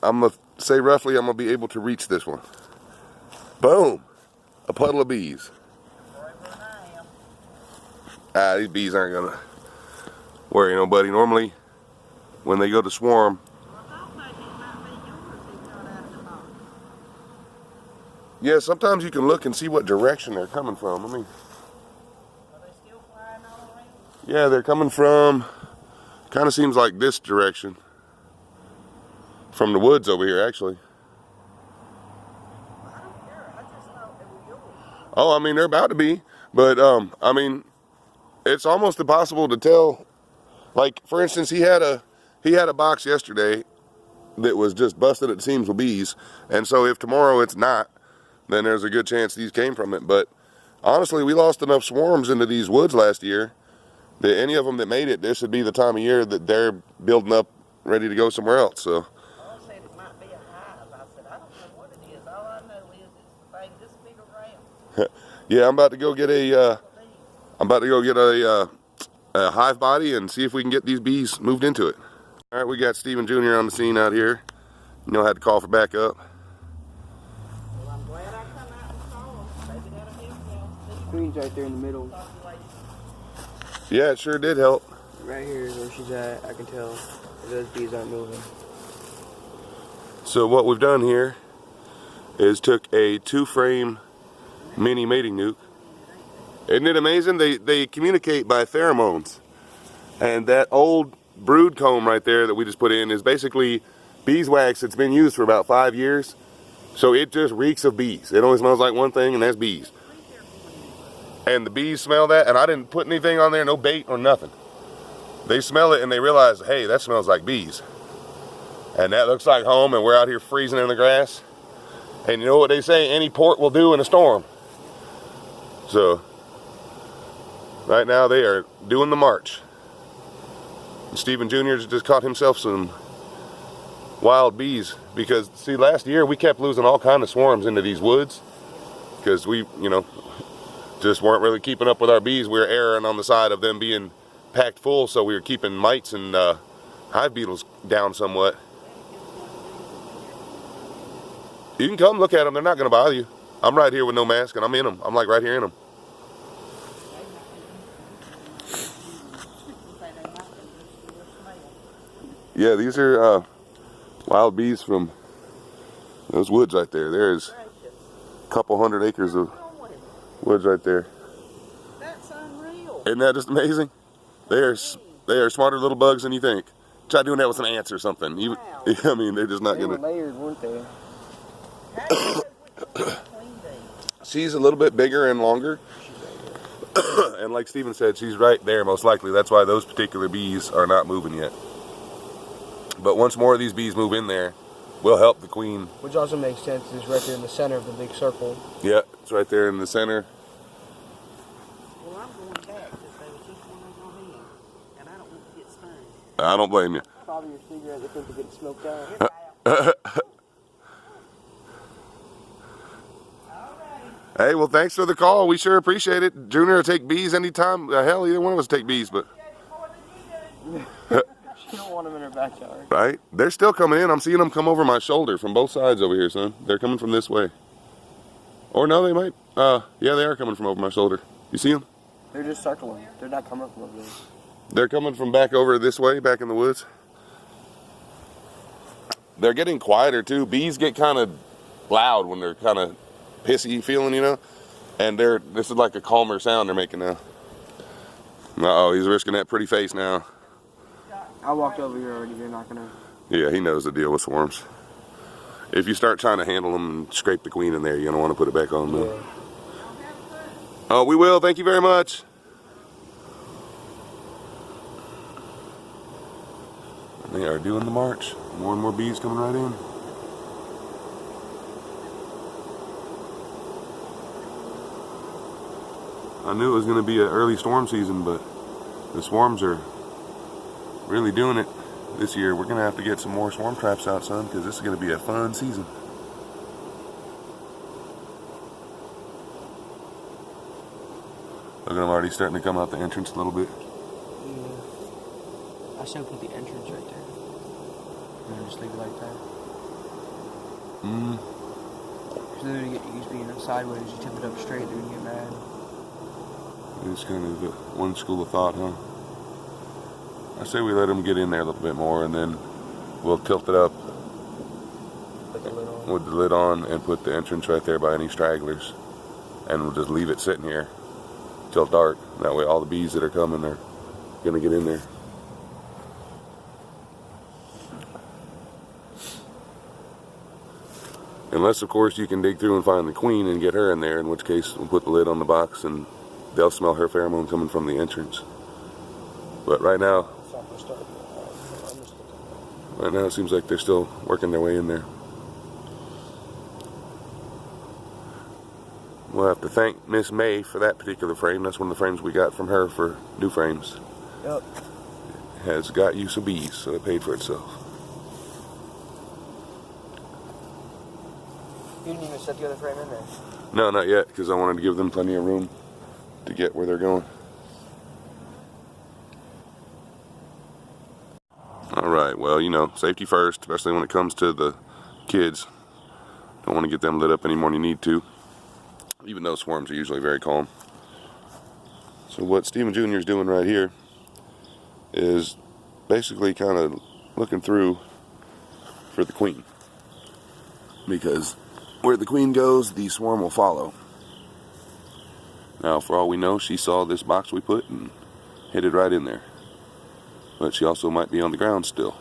I'm gonna say roughly I'm gonna be able to reach this one. Boom, a puddle of bees. These bees aren't gonna worry nobody. Normally, when they go to swarm, yeah, sometimes you can look and see what direction they're coming from. I mean, are they still flying all around? Yeah, they're coming from, kind of seems like this direction. From the woods over here, actually. I don't care. I just thought they were yours. Oh, I mean, they're about to be. But, I mean, it's almost impossible to tell. Like, for instance, he had a box yesterday that was just busted at the seams with bees. And so if tomorrow it's not, then there's a good chance these came from it. But honestly, we lost enough swarms into these woods last year that any of them that made it, this would be the time of year that they're building up, ready to go somewhere else. So. I said it might be a hive. I said, I don't know what it is. All I know is it's the thing this big around. Yeah, I'm about to go get a hive body and see if we can get these bees moved into it. All right, we got Stephen Jr. on the scene out here. You know, I had to call for backup. Well, I'm glad I come out and saw them. Maybe that'll help y'all. Queen's right there in the middle. Yeah, it sure did help. Right here is where she's at. I can tell those bees aren't moving. So what we've done here is took a 2-frame mini mating nuke. Isn't it amazing? They communicate by pheromones. And that old brood comb right there that we just put in is basically beeswax that's been used for about 5 years. So it just reeks of bees. It only smells like one thing, and that's bees. And the bees smell that, and I didn't put anything on there, no bait or nothing. They smell it and they realize, hey, that smells like bees. And that looks like home, and we're out here freezing in the grass. And you know what they say, any port will do in a storm. So, right now they are doing the march. And Stephen Jr. just caught himself some wild bees. Because, see, last year we kept losing all kind of swarms into these woods. Because we, you know, just weren't really keeping up with our bees. We were erring on the side of them being packed full, so we were keeping mites and hive beetles down somewhat. You can come look at them. They're not going to bother you. I'm right here with no mask, and I'm in them. I'm like right here in them. Yeah, these are wild bees from those woods right there. There's a couple 100 acres of woods right there. That's unreal. Isn't that just amazing? They are smarter little bugs than you think. Try doing that with some ants or something. You, Wow. I mean, they're just not They were gonna. layered, weren't they? How do you know which one's queen bee? She's a little bit bigger and longer. And like Steven said, she's right there most likely. That's why those particular bees are not moving yet. But once more of these bees move in there, we'll help the queen. Which also makes sense. It's right there in the center of the big circle. Yeah, it's right there in the center. Well, I'm going back because there was just one over here, and I don't want to get stung. I don't blame you. Probably your cigarette, they think to get smoked out. Hey, well, thanks for the call. We sure appreciate it. Junior will take bees anytime. Hell, either one of us take bees, but. She don't want them in her backyard. Right? They're still coming in. I'm seeing them come over my shoulder from both sides over here, son. They're coming from this way. Or no, they might. Yeah, they are coming from over my shoulder. You see them? They're just circling. They're not coming from over there. They're coming from back over this way, back in the woods. They're getting quieter too. Bees get kind of loud when they're kind of pissy feeling, you know? And this is like a calmer sound they're making now. Uh-oh, he's risking that pretty face now. I walked over here already. They're not gonna. Yeah, he knows the deal with swarms. If you start trying to handle them and scrape the queen in there, you're going to want to put it back on though. Yeah. Oh, we will. Thank you very much. They are doing the march. More and more bees coming right in. I knew it was going to be an early storm season, but the swarms are really doing it this year. We're going to have to get some more swarm traps out, son, because this is going to be a fun season. Look at them already starting to come out the entrance a little bit. Yeah. I should put the entrance right there. And just leave it like that. Mm. So they're gonna get used to being sideways. You tip it up straight, they're gonna get mad. It's kind of one school of thought, huh? I say we let them get in there a little bit more, and then we'll tilt it up Put the lid on. with the lid on and put the entrance right there by any stragglers, and we'll just leave it sitting here till dark. That way all the bees that are coming are gonna get in there. Unless, of course, you can dig through and find the queen and get her in there, in which case we'll put the lid on the box and they'll smell her pheromone coming from the entrance. But right now it seems like they're still working their way in there. We'll have to thank Miss May for that particular frame. That's one of the frames we got from her for new frames. Yep. Has got use of bees, so it paid for itself. You didn't even set the other frame in there. No, not yet, because I wanted to give them plenty of room to get where they're going. Alright, well, you know, safety first, especially when it comes to the kids. Don't want to get them lit up any more than you need to, even though swarms are usually very calm. So what Stephen Jr. is doing right here is basically kind of looking through for the queen, because where the queen goes, the swarm will follow. Now, for all we know, she saw this box we put and hit it right in there. But she also might be on the ground still.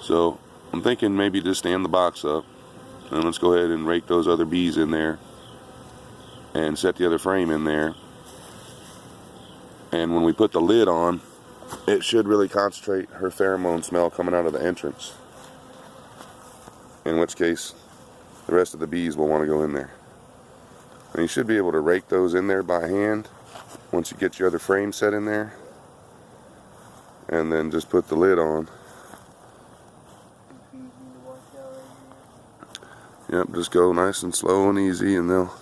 So I'm thinking maybe just stand the box up and let's go ahead and rake those other bees in there and set the other frame in there. And when we put the lid on, it should really concentrate her pheromone smell coming out of the entrance. In which case, the rest of the bees will want to go in there. And you should be able to rake those in there by hand once you get your other frame set in there. And then just put the lid on. Yep, just go nice and slow and easy, and they'll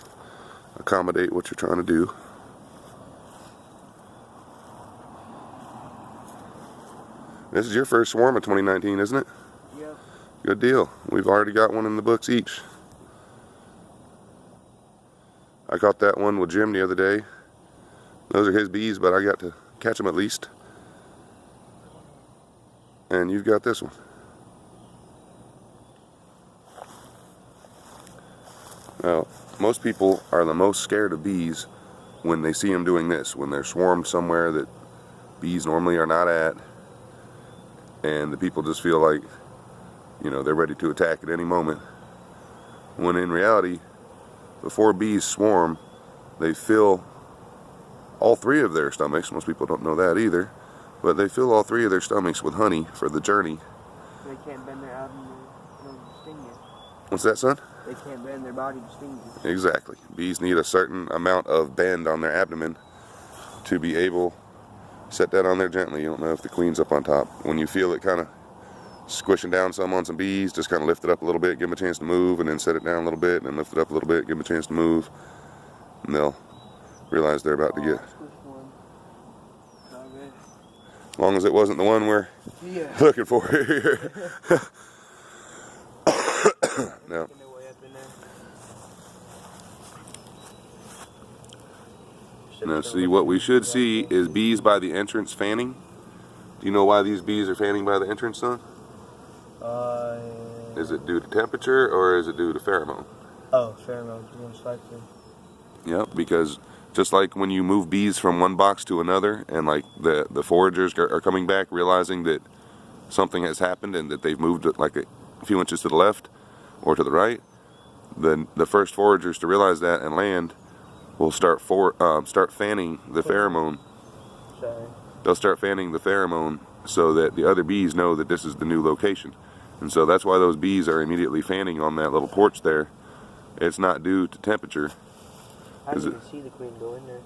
accommodate what you're trying to do. This is your first swarm of 2019, isn't it? Yep. Good deal. We've already got one in the books each. I caught that one with Jim the other day. Those are his bees, but I got to catch them at least. And you've got this one. Now, most people are the most scared of bees when they see them doing this, when they're swarmed somewhere that bees normally are not at, and the people just feel like, you know, they're ready to attack at any moment. When in reality, before bees swarm, they fill all three of their stomachs. Most people don't know that either, but they fill all three of their stomachs with honey for the journey. They can't bend their abdomen to sting you. What's that, son? They can't bend their body to sting you. Exactly. Bees need a certain amount of bend on their abdomen to be able to set that on there gently. You don't know if the queen's up on top. When you feel it kind of squishing down some on some bees, just kind of lift it up a little bit, give them a chance to move, and then set it down a little bit, and then lift it up a little bit, give them a chance to move, and they'll realize they're about to get. As long as it wasn't the one we're looking for here. No. Now see, what we should see is bees by the entrance fanning. Do you know why these bees are fanning by the entrance, son? Is it due to temperature or is it due to pheromone? Oh, pheromones, most likely. Yep, because just like when you move bees from one box to another, and like the foragers are coming back realizing that something has happened and that they've moved it like a few inches to the left or to the right, then the first foragers to realize that and land will start fanning the pheromone. Sorry. They'll start fanning the pheromone so that the other bees know that this is the new location. And so that's why those bees are immediately fanning on that little porch there. It's not due to temperature. I didn't even see the queen go in there.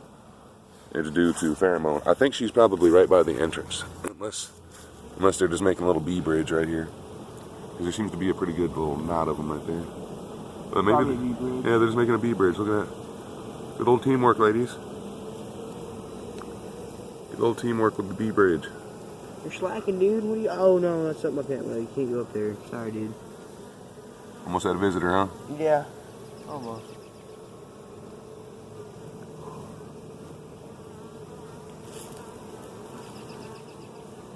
It's due to pheromone. I think she's probably right by the entrance. Unless they're just making a little bee bridge right here. Because there seems to be a pretty good little knot of them right there. But maybe they're just making a bee bridge. Look at that. Good old teamwork, ladies. Good old teamwork with the bee bridge. You're slacking, dude. What are you? Oh no, that's up my pant leg. You can't go up there. Sorry, dude. Almost had a visitor, huh? Yeah, almost.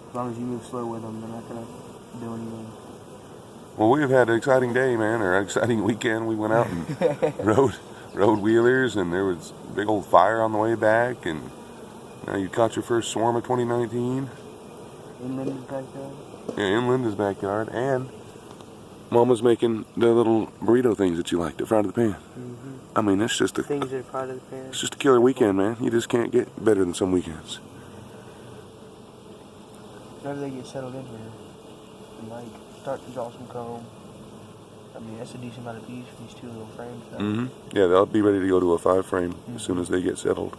As long as you move slow with them, they're not gonna do anything. Well, we've had an exciting day, man, or an exciting weekend. We went out and rode wheelers, and there was a big old fire on the way back, and now you caught your first swarm of 2019. In Linda's backyard? Yeah, in Linda's backyard, and Mama's making the little burrito things that you like, the fried of the pan. Mm-hmm. I mean, it's just a Things that are fried of the pan. it's just a killer weekend, man. You just can't get better than some weekends. Whenever they get settled in here and like start to draw some comb, I mean that's a decent amount of bees for these 2 little frames. So. Mm-hmm. Yeah, they'll be ready to go to a 5 frame as soon as they get settled.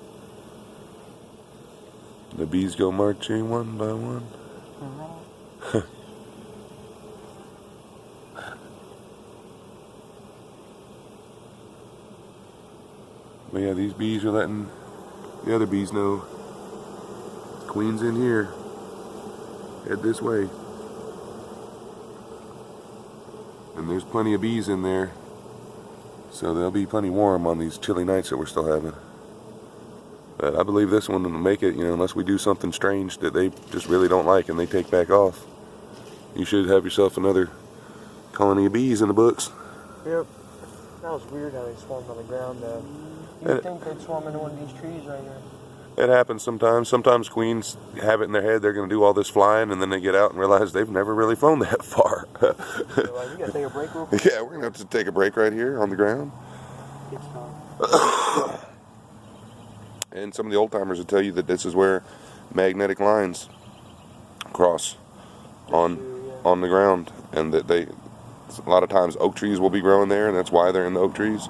The bees go marching one by one. But yeah, these bees are letting the other bees know queen's in here. Head this way. And there's plenty of bees in there, so they'll be plenty warm on these chilly nights that we're still having. But I believe this one will make it, unless we do something strange that they just really don't like and they take back off. You should have yourself another colony of bees in the books. Yep. That was weird how they swarmed on the ground though. You'd think they'd swarm into one of these trees right here. It happens sometimes. Sometimes queens have it in their head they're going to do all this flying, and then they get out and realize they've never really flown that far. So, we gotta take a break real quick. Yeah, we're going to have to take a break right here on the ground. And some of the old timers will tell you that this is where magnetic lines cross on the ground, and that a lot of times oak trees will be growing there, and that's why they're in the oak trees.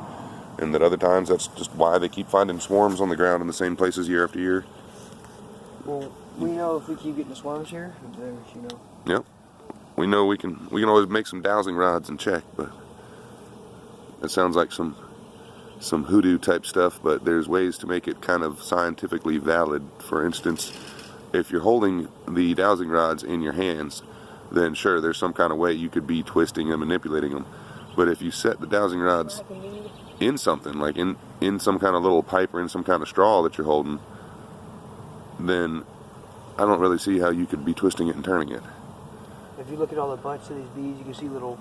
And that other times that's just why they keep finding swarms on the ground in the same places year after year. Well, we know if we keep getting the swarms here, Yep. We know we can always make some dowsing rods and check, but that sounds like some hoodoo type stuff, but there's ways to make it kind of scientifically valid. For instance, if you're holding the dowsing rods in your hands, then sure, there's some kind of way you could be twisting and manipulating them. But if you set the dowsing rods in something, like in some kind of little pipe or in some kind of straw that you're holding, then I don't really see how you could be twisting it and turning it. If you look at all the butts of these bees, you can see little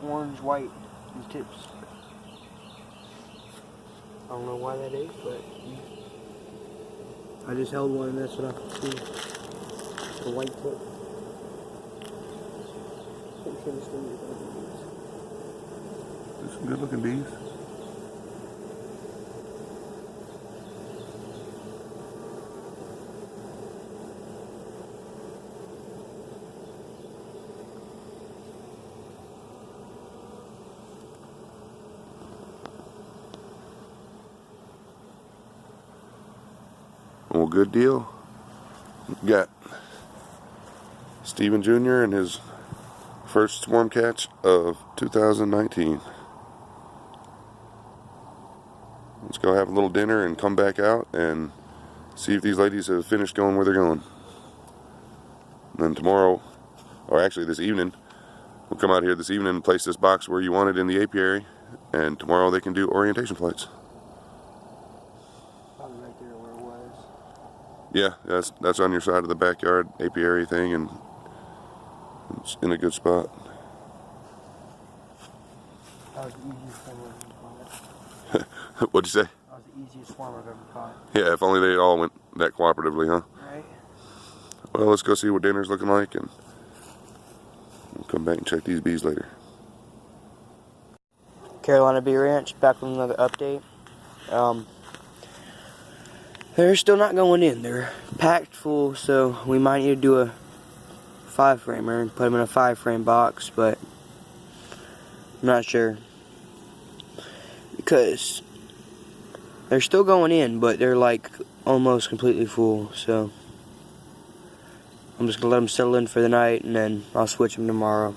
orange, white tips. I don't know why that is, but I just held one and that's what I could see. The white tip. There's some good looking bees. Well, good deal. Got Stephen Jr. and his first swarm catch of 2019. Let's go have a little dinner and come back out and see if these ladies have finished going where they're going. And then tomorrow, or actually this evening, we'll come out here this evening and place this box where you want it in the apiary, and tomorrow they can do orientation flights. Right there where it was. Yeah, that's on your side of the backyard apiary thing, and it's in a good spot. That was the easiest swarm I've ever caught. What'd you say? That was the easiest swarm I've ever caught. Yeah, if only they all went that cooperatively, huh? Right. Well, let's go see what dinner's looking like, and we'll come back and check these bees later. Carolina Bee Ranch, back with another update. They're still not going in. They're packed full, so we might need to do a 5-framer and put them in a 5-frame box, but I'm not sure. Because they're still going in, but they're like almost completely full, so I'm just going to let them settle in for the night, and then I'll switch them tomorrow.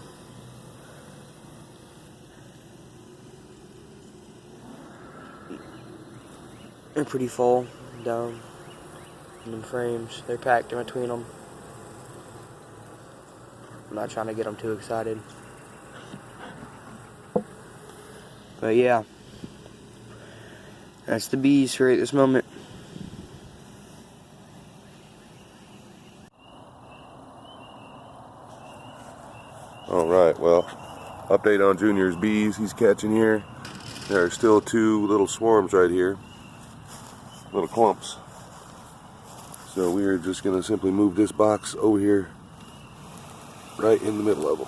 They're pretty full down in them frames. They're packed in between them. I'm not trying to get them too excited. But yeah, that's the bees for at this moment. Alright, well, update on Junior's bees he's catching here. There are still 2 little swarms right here, little clumps. So we're just going to simply move this box over here, right in the middle of them.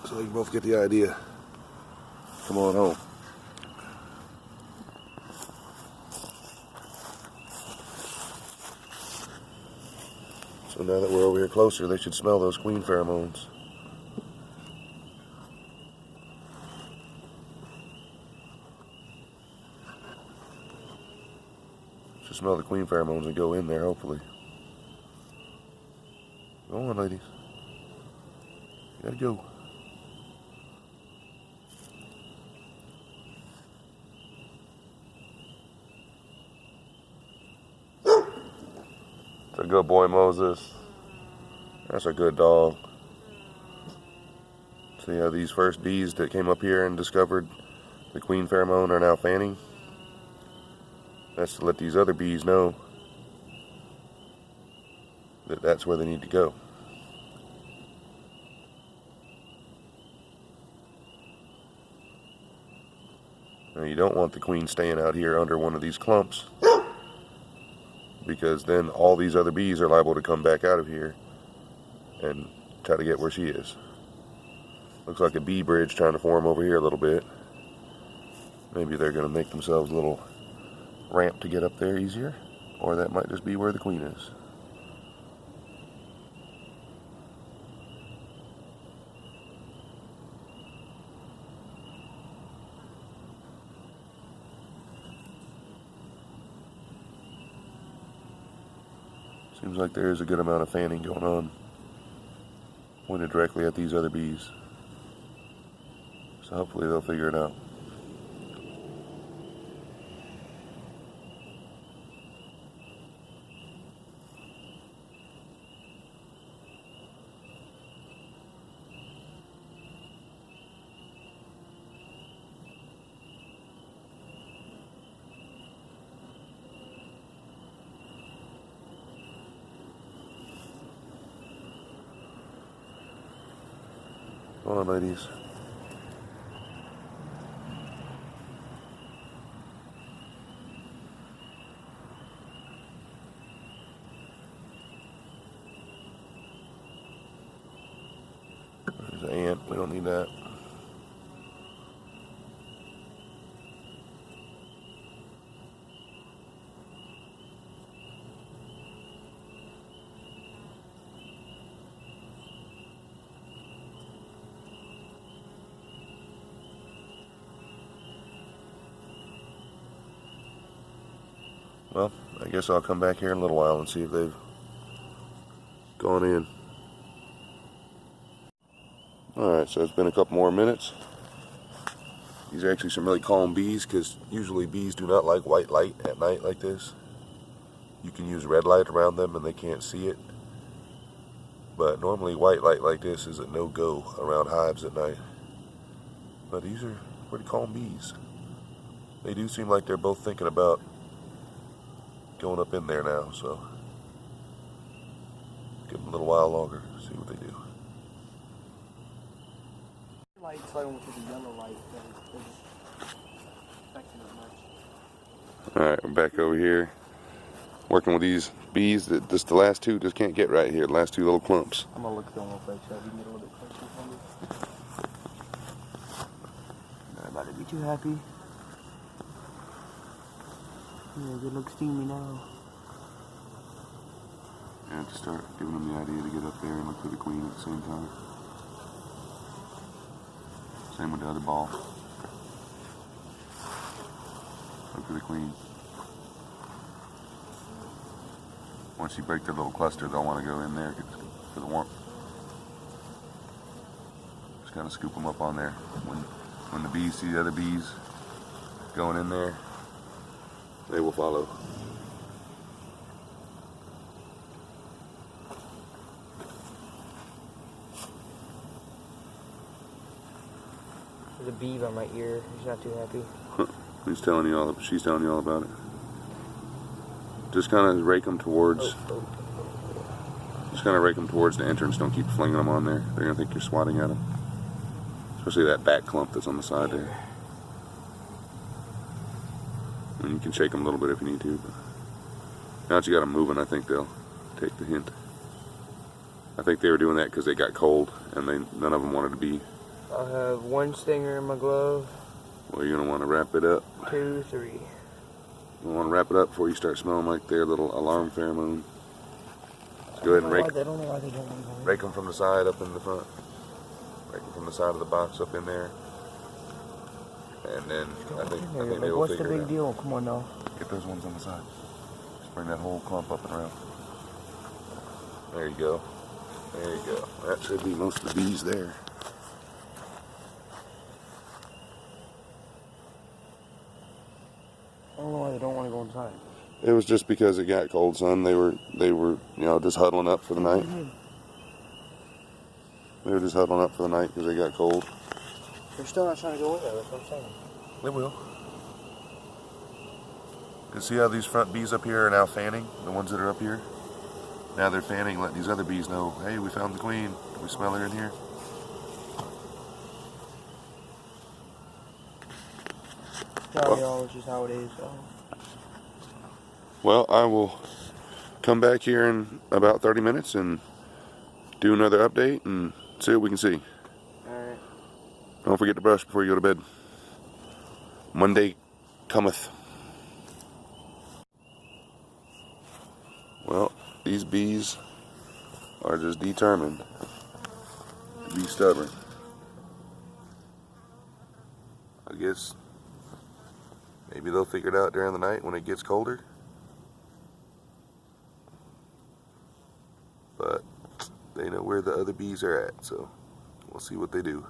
So you can both get the idea. Come on home. So now that we're over here closer, they should smell those queen pheromones. Should smell the queen pheromones and go in there, hopefully. Go on, ladies. You gotta go. That's a good boy, Moses. That's a good dog. See how these first bees that came up here and discovered the queen pheromone are now fanning? That's to let these other bees know that that's where they need to go. Now you don't want the queen staying out here under one of these clumps, because then all these other bees are liable to come back out of here and try to get where she is. Looks like a bee bridge trying to form over here a little bit. Maybe they're going to make themselves a little ramp to get up there easier, or that might just be where the queen is. Seems like there is a good amount of fanning going on, pointed directly at these other bees. So hopefully they'll figure it out. Come on, ladies. There's an ant. We don't need that. Well, I guess I'll come back here in a little while and see if they've gone in. Alright, so it's been a couple more minutes. These are actually some really calm bees, because usually bees do not like white light at night like this. You can use red light around them and they can't see it. But normally white light like this is a no-go around hives at night. But these are pretty calm bees. They do seem like they're both thinking about going up in there now, so give them a little while longer, see what they do. Lights light almost with a yellow light, they're just affecting it much. Alright, I'm back over here working with these bees that just the last 2 just can't get right here, the last 2 little clumps. I'm gonna look through them real quick so you can get a little bit closer for me. Not about to be too happy. Yeah, they look steamy now. Yeah, to start giving them the idea to get up there and look for the queen at the same time. Same with the other ball. Look for the queen. Once you break their little cluster, they'll want to go in there for the warmth. Just kind of scoop them up on there. When the bees see the other bees going in there, they will follow. There's a bee by my ear. He's not too happy. She's telling you all about it. Just kind of rake them towards. Just kind of rake them towards the entrance. Don't keep flinging them on there. They're gonna think you're swatting at them. Especially that back clump that's on the side there. And you can shake them a little bit if you need to. But now that you got them moving, I think they'll take the hint. I think they were doing that because they got cold and none of them wanted to be. I have 1 stinger in my glove. Well, you're gonna want to wrap it up. 2, 3. You want to wrap it up before you start smelling like their little alarm pheromone. So go ahead and rake. I don't know why they don't want to go. Rake them from the side up in the front. Rake them from the side of the box up in there. And then I think they will what's figure the it big out. deal? Come on now. Get those ones on the side. Just bring that whole clump up and around. There you go. There you go. That should be most of the bees there. I don't know why they don't want to go inside. It was just because it got cold, son. They were, just huddling up for the night. They were just huddling up for the night because they got cold. They're still not trying to go in there. That's what I'm saying. They will. You see how these front bees up here are now fanning? The ones that are up here? Now they're fanning, letting these other bees know, hey, we found the queen. Can we smell her in here? Sorry, y'all. It's just how it is. So. Well, I will come back here in about 30 minutes and do another update and see what we can see. Alright. Don't forget to brush before you go to bed. Monday cometh. Well, these bees are just determined to be stubborn. I guess maybe they'll figure it out during the night when it gets colder. But they know where the other bees are at, so we'll see what they do.